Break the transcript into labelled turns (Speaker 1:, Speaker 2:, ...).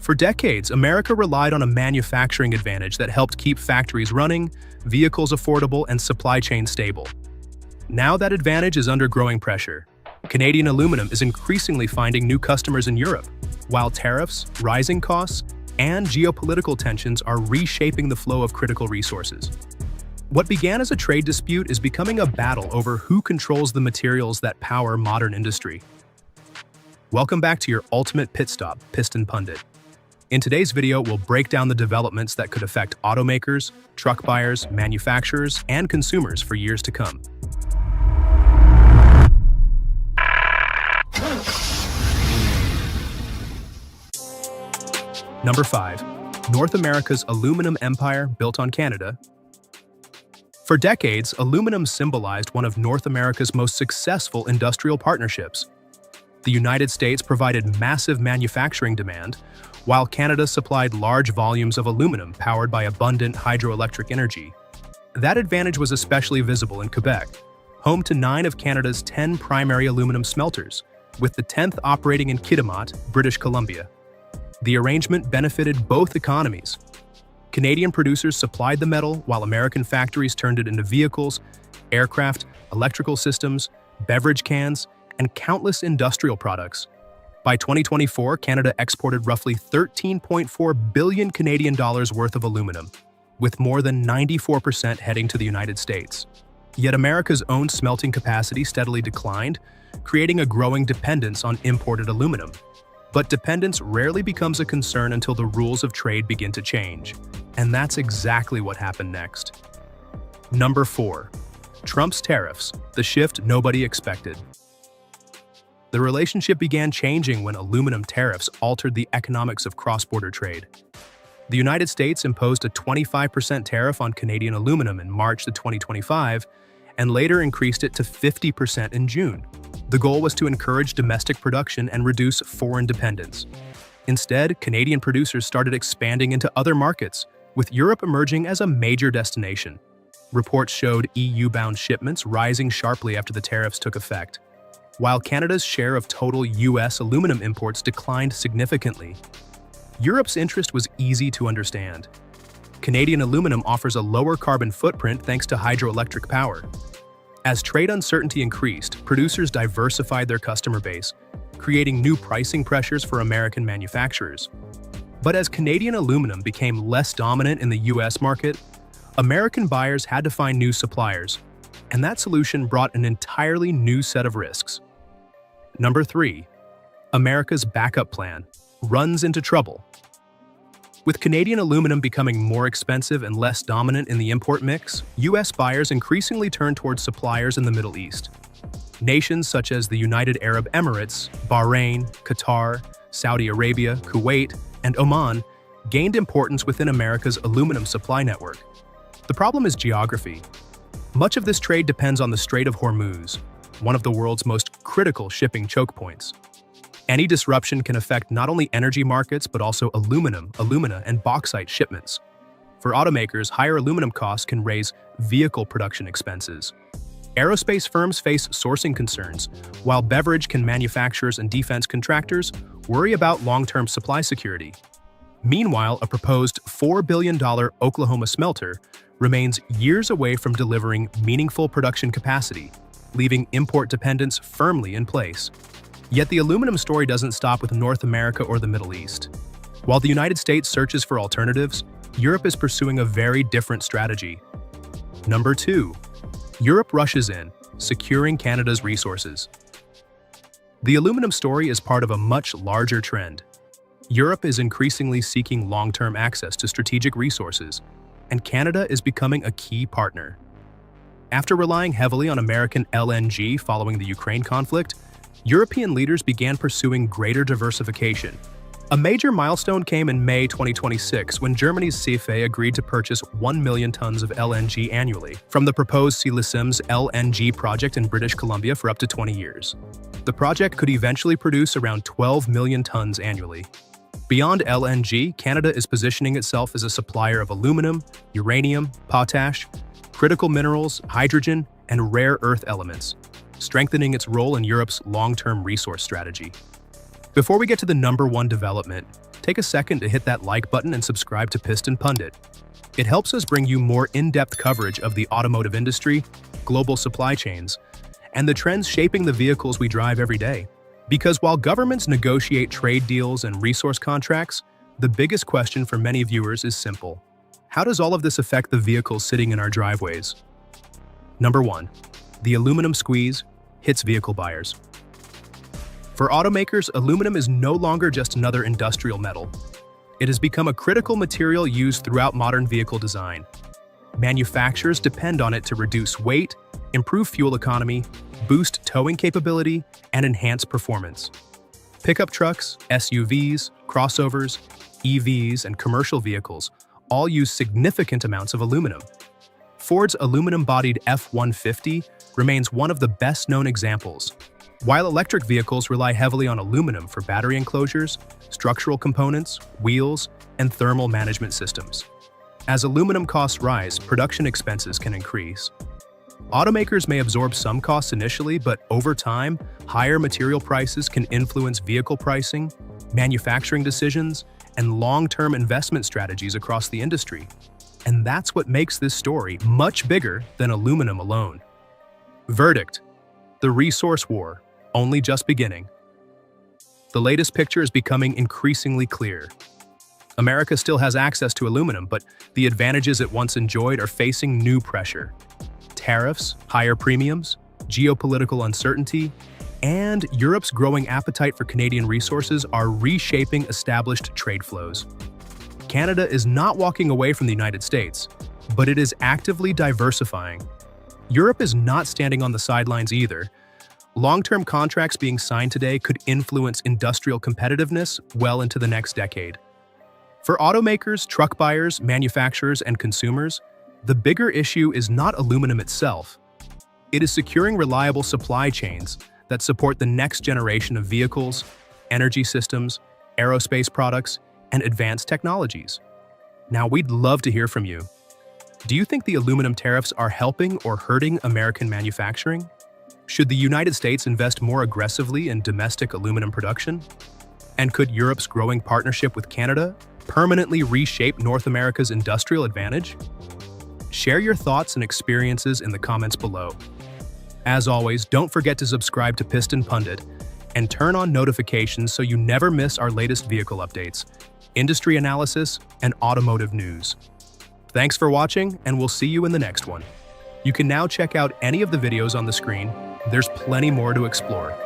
Speaker 1: For decades, America relied on a manufacturing advantage that helped keep factories running, vehicles affordable, and supply chains stable. Now that advantage is under growing pressure. Canadian aluminum is increasingly finding new customers in Europe, while tariffs, rising costs, and geopolitical tensions are reshaping the flow of critical resources. What began as a trade dispute is becoming a battle over who controls the materials that power modern industry. Welcome back to your ultimate pit stop, Piston Pundit. In today's video, we'll break down the developments that could affect automakers, truck buyers, manufacturers, and consumers for years to come. Number 5. North America's aluminum empire built on Canada. For decades, aluminum symbolized one of North America's most successful industrial partnerships. The United States provided massive manufacturing demand, while Canada supplied large volumes of aluminum powered by abundant hydroelectric energy. That advantage was especially visible in Quebec, home to 9 of Canada's 10 primary aluminum smelters, with the 10th operating in Kitimat, British Columbia. The arrangement benefited both economies. Canadian producers supplied the metal, while American factories turned it into vehicles, aircraft, electrical systems, beverage cans, and countless industrial products. By 2024, Canada exported roughly 13.4 billion Canadian dollars worth of aluminum, with more than 94% heading to the United States. Yet America's own smelting capacity steadily declined, creating a growing dependence on imported aluminum. But dependence rarely becomes a concern until the rules of trade begin to change. And that's exactly what happened next. Number 4. Trump's tariffs, the shift nobody expected. The relationship began changing when aluminum tariffs altered the economics of cross-border trade. The United States imposed a 25% tariff on Canadian aluminum in March 2025, and later increased it to 50% in June. The goal was to encourage domestic production and reduce foreign dependence. Instead, Canadian producers started expanding into other markets, with Europe emerging as a major destination. Reports showed EU-bound shipments rising sharply after the tariffs took effect, while Canada's share of total US aluminum imports declined significantly. Europe's interest was easy to understand. Canadian aluminum offers a lower carbon footprint thanks to hydroelectric power. As trade uncertainty increased, producers diversified their customer base, creating new pricing pressures for American manufacturers. But as Canadian aluminum became less dominant in the US market, American buyers had to find new suppliers, and that solution brought an entirely new set of risks. Number 3. America's backup plan runs into trouble. With Canadian aluminum becoming more expensive and less dominant in the import mix, US buyers increasingly turned towards suppliers in the Middle East. Nations such as the United Arab Emirates, Bahrain, Qatar, Saudi Arabia, Kuwait, and Oman gained importance within America's aluminum supply network. The problem is geography. Much of this trade depends on the Strait of Hormuz, one of the world's most critical shipping choke points. Any disruption can affect not only energy markets but also aluminum, alumina, and bauxite shipments. For automakers, higher aluminum costs can raise vehicle production expenses. Aerospace firms face sourcing concerns, while beverage can manufacturers and defense contractors worry about long-term supply security. Meanwhile, a proposed $4 billion Oklahoma smelter remains years away from delivering meaningful production capacity, leaving import dependence firmly in place. Yet the aluminum story doesn't stop with North America or the Middle East. While the United States searches for alternatives, Europe is pursuing a very different strategy. Number 2. Europe rushes in, securing Canada's resources. The aluminum story is part of a much larger trend. Europe is increasingly seeking long-term access to strategic resources, and Canada is becoming a key partner. After relying heavily on American LNG following the Ukraine conflict, European leaders began pursuing greater diversification. A major milestone came in May 2026 when Germany's CFA agreed to purchase 1 million tons of LNG annually from the proposed Célisim's LNG project in British Columbia for up to 20 years. The project could eventually produce around 12 million tons annually. Beyond LNG, Canada is positioning itself as a supplier of aluminum, uranium, potash, critical minerals, hydrogen, and rare earth elements, strengthening its role in Europe's long-term resource strategy. Before we get to the number 1 development, take a second to hit that like button and subscribe to Piston Pundit. It helps us bring you more in-depth coverage of the automotive industry, global supply chains, and the trends shaping the vehicles we drive every day. Because while governments negotiate trade deals and resource contracts, the biggest question for many viewers is simple. How does all of this affect the vehicles sitting in our driveways? Number 1. The aluminum squeeze hits vehicle buyers. For automakers, aluminum is no longer just another industrial metal. It has become a critical material used throughout modern vehicle design. Manufacturers depend on it to reduce weight, improve fuel economy, boost towing capability, and enhance performance. Pickup trucks, SUVs, crossovers, EVs, and commercial vehicles all use significant amounts of aluminum. Ford's aluminum-bodied F-150 remains one of the best-known examples. While electric vehicles rely heavily on aluminum for battery enclosures, structural components, wheels, and thermal management systems. As aluminum costs rise, production expenses can increase. Automakers may absorb some costs initially, but over time, higher material prices can influence vehicle pricing, manufacturing decisions, and long-term investment strategies across the industry. And that's what makes this story much bigger than aluminum alone. Verdict: the resource war, only just beginning. The latest picture is becoming increasingly clear. America still has access to aluminum, but the advantages it once enjoyed are facing new pressure. Tariffs, higher premiums, geopolitical uncertainty, and Europe's growing appetite for Canadian resources are reshaping established trade flows. Canada is not walking away from the United States, but it is actively diversifying. Europe is not standing on the sidelines either. Long-term contracts being signed today could influence industrial competitiveness well into the next decade. For automakers, truck buyers, manufacturers, and consumers, the bigger issue is not aluminum itself. It is securing reliable supply chains that support the next generation of vehicles, energy systems, aerospace products, and advanced technologies. Now, we'd love to hear from you. Do you think the aluminum tariffs are helping or hurting American manufacturing? Should the United States invest more aggressively in domestic aluminum production? And could Europe's growing partnership with Canada permanently reshape North America's industrial advantage? Share your thoughts and experiences in the comments below. As always, don't forget to subscribe to Piston Pundit and turn on notifications so you never miss our latest vehicle updates, industry analysis, and automotive news. Thanks for watching, and we'll see you in the next one. You can now check out any of the videos on the screen. There's plenty more to explore.